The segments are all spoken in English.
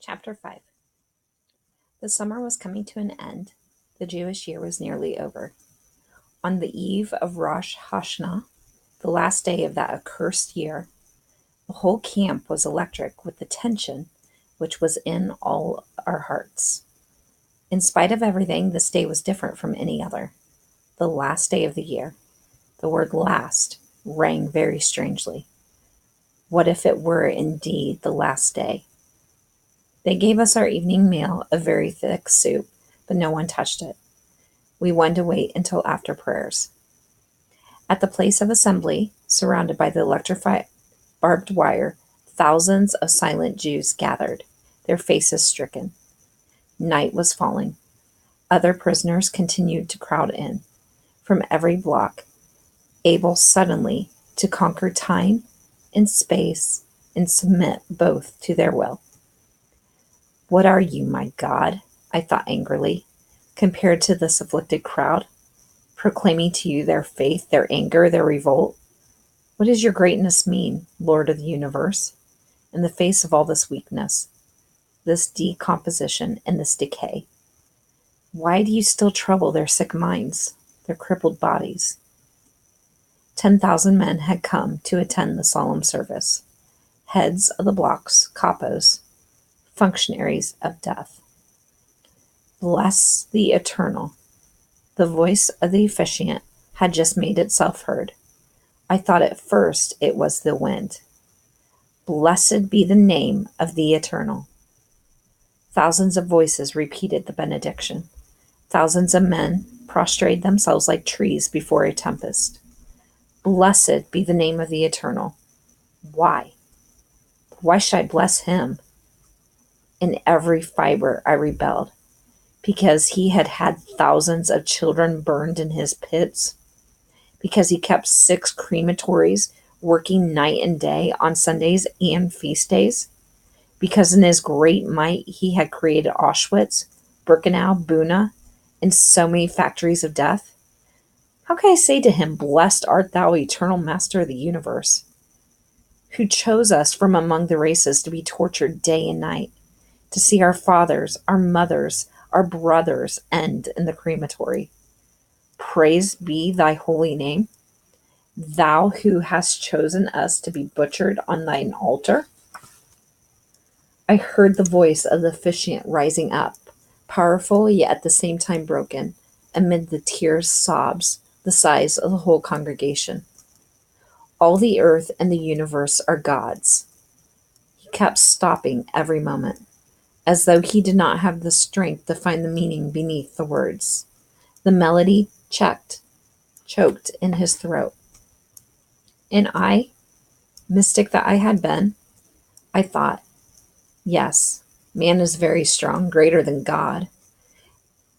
Chapter 5. The summer was coming to an end. The Jewish year was nearly over. On the eve of Rosh Hashanah, the last day of that accursed year, the whole camp was electric with the tension which was in all our hearts. In spite of everything, this day was different from any other. The last day of the year. The word last rang very strangely. What if it were indeed the last day? They gave us our evening meal, a very thick soup, but no one touched it. We wanted to wait until after prayers. At the place of assembly, surrounded by the electrified barbed wire, thousands of silent Jews gathered, their faces stricken. Night was falling. Other prisoners continued to crowd in, from every block, able suddenly to conquer time and space and submit both to their will. What are you, my God, I thought angrily, compared to this afflicted crowd, proclaiming to you their faith, their anger, their revolt? What does your greatness mean, Lord of the universe, in the face of all this weakness, this decomposition, and this decay? Why do you still trouble their sick minds, their crippled bodies? 10,000 men had come to attend the solemn service, heads of the blocks, capos, functionaries of death. Bless the Eternal. The voice of the officiant had just made itself heard. I thought at first it was the wind. Blessed be the name of the Eternal. Thousands of voices repeated the benediction. Thousands of men prostrated themselves like trees before a tempest. Blessed be the name of the Eternal. Why? Why should I bless him? In every fiber I rebelled, because he had had thousands of children burned in his pits, because he kept 6 crematories working night and day on Sundays and feast days, because in his great might he had created Auschwitz, Birkenau, Buna, and so many factories of death. How can I say to him, blessed art thou, eternal master of the universe, who chose us from among the races to be tortured day and night, to see our fathers, our mothers, our brothers end in the crematory? Praised be thy holy name, thou who hast chosen us to be butchered on thine altar. I heard the voice of the officiant rising up, powerful yet at the same time broken, amid the tears, sobs, the sighs of the whole congregation. All the earth and the universe are God's. He kept stopping every moment, as though he did not have the strength to find the meaning beneath the words. The melody choked in his throat. And I, mystic that I had been, I thought, yes, man is very strong, greater than God.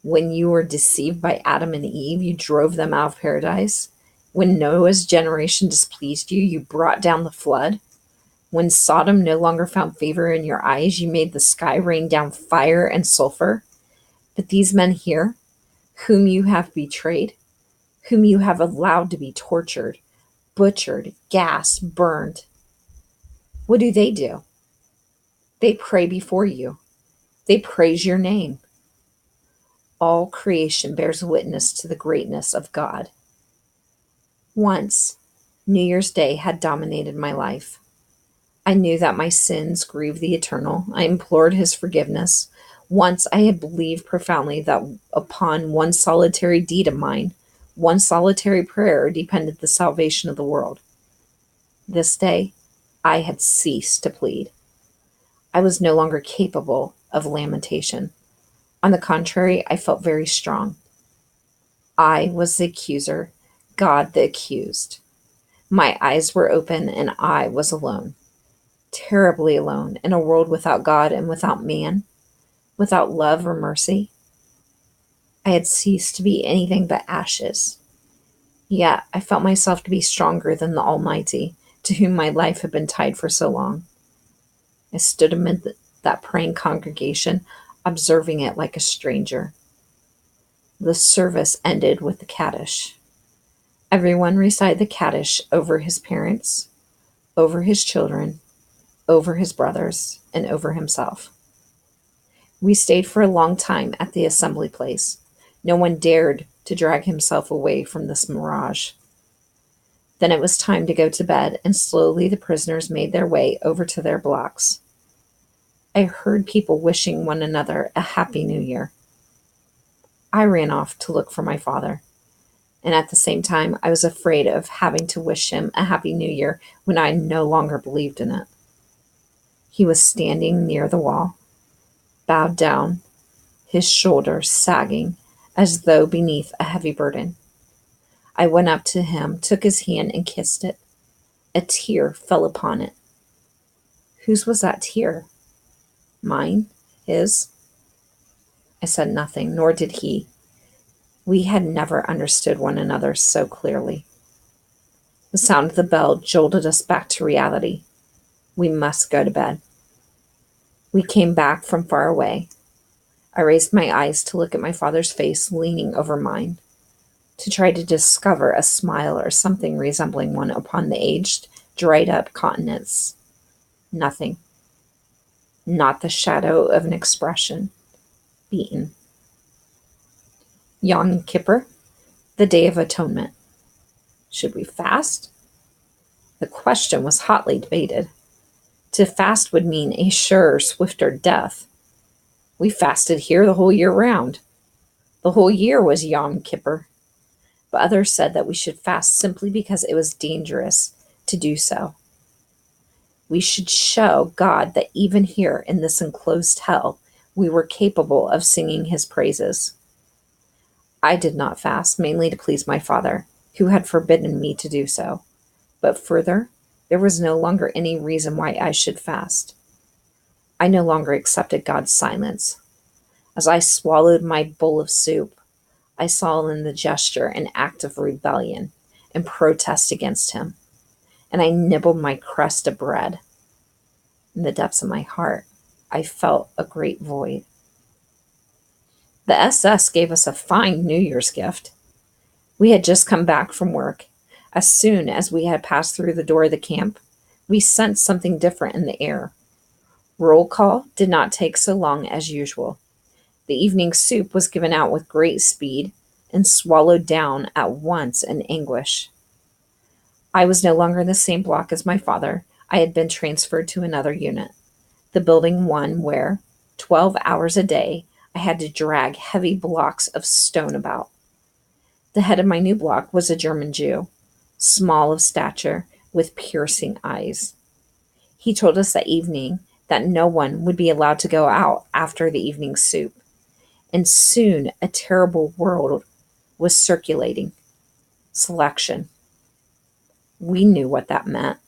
When you were deceived by Adam and Eve, you drove them out of paradise. When Noah's generation displeased you, you brought down the flood. When Sodom no longer found favor in your eyes, you made the sky rain down fire and sulfur. But these men here, whom you have betrayed, whom you have allowed to be tortured, butchered, gassed, burned, what do? They pray before you. They praise your name. All creation bears witness to the greatness of God. Once, New Year's Day had dominated my life. I knew that my sins grieved the Eternal. I implored his forgiveness. Once I had believed profoundly that upon one solitary deed of mine, one solitary prayer, depended the salvation of the world. This day, I had ceased to plead. I was no longer capable of lamentation. On the contrary, I felt very strong. I was the accuser, God the accused. My eyes were open and I was alone. Terribly alone in a world without God and without man, without love or mercy. I had ceased to be anything but ashes. Yet I felt myself to be stronger than the Almighty, to whom my life had been tied for so long. I stood amid that praying congregation, observing it like a stranger. The service ended with the Kaddish. Everyone recited the Kaddish over his parents, over his children, over his brothers, and over himself. We stayed for a long time at the assembly place. No one dared to drag himself away from this mirage. Then it was time to go to bed, and slowly the prisoners made their way over to their blocks. I heard people wishing one another a happy new year. I ran off to look for my father, and at the same time I was afraid of having to wish him a happy new year when I no longer believed in it. He was standing near the wall, bowed down, his shoulders sagging as though beneath a heavy burden. I went up to him, took his hand, and kissed it. A tear fell upon it. Whose was that tear? Mine? His? I said nothing, nor did he. We had never understood one another so clearly. The sound of the bell jolted us back to reality. We must go to bed. We came back from far away. I raised my eyes to look at my father's face leaning over mine, to try to discover a smile or something resembling one upon the aged, dried-up countenance. Nothing. Not the shadow of an expression. Beaten. Yom Kippur, the Day of Atonement. Should we fast? The question was hotly debated. To fast would mean a surer, swifter death. We fasted here the whole year round. The whole year was Yom Kippur. But others said that we should fast simply because it was dangerous to do so. We should show God that even here in this enclosed hell, we were capable of singing his praises. I did not fast, mainly to please my father, who had forbidden me to do so. But further, there was no longer any reason why I should fast. I no longer accepted God's silence. As I swallowed my bowl of soup, I saw in the gesture an act of rebellion and protest against him, and I nibbled my crust of bread. In the depths of my heart, I felt a great void. The SS gave us a fine New Year's gift. We had just come back from work. As soon as we had passed through the door of the camp, we sensed something different in the air. Roll call did not take so long as usual. The evening soup was given out with great speed and swallowed down at once in anguish. I was no longer in the same block as my father. I had been transferred to another unit, the building one where, 12 hours a day, I had to drag heavy blocks of stone about. The head of my new block was a German Jew, small of stature, with piercing eyes. He told us that evening that no one would be allowed to go out after the evening soup, and soon a terrible word was circulating: selection. We knew what that meant.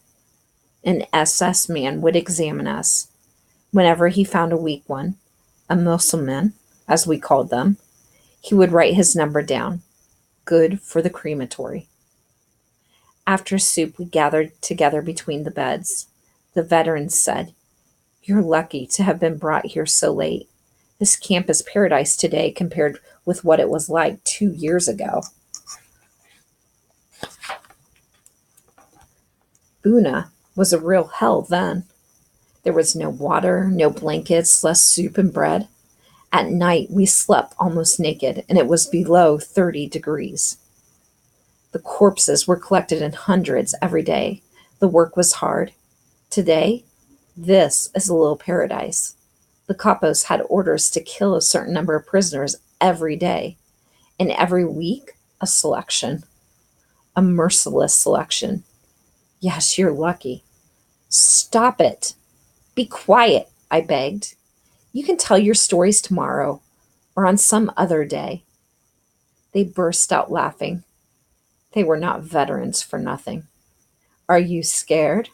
An SS man would examine us. Whenever he found a weak one, a Mussulman, as we called them, he would write his number down, good for the crematory. After soup, we gathered together between the beds. The veterans said, "You're lucky to have been brought here so late. This camp is paradise today compared with what it was like 2 years ago." Buna was a real hell then. There was no water, no blankets, less soup and bread. At night, we slept almost naked, and it was below 30 degrees. The corpses were collected in hundreds every day. The work was hard. Today, this is a little paradise. The capos had orders to kill a certain number of prisoners every day, and every week, a selection. A merciless selection. Yes, you're lucky. Stop it. Be quiet, I begged. You can tell your stories tomorrow or on some other day. They burst out laughing. They were not veterans for nothing. Are you scared?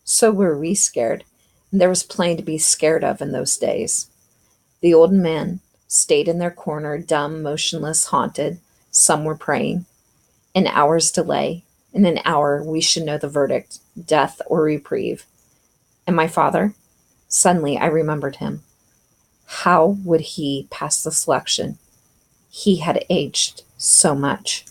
So were we scared, and there was plenty to be scared of in those days. The old men stayed in their corner, dumb, motionless, haunted. Some were praying. An hour's delay. In an hour, we should know the verdict, death or reprieve. And my father? Suddenly, I remembered him. How would he pass the selection? He had aged so much.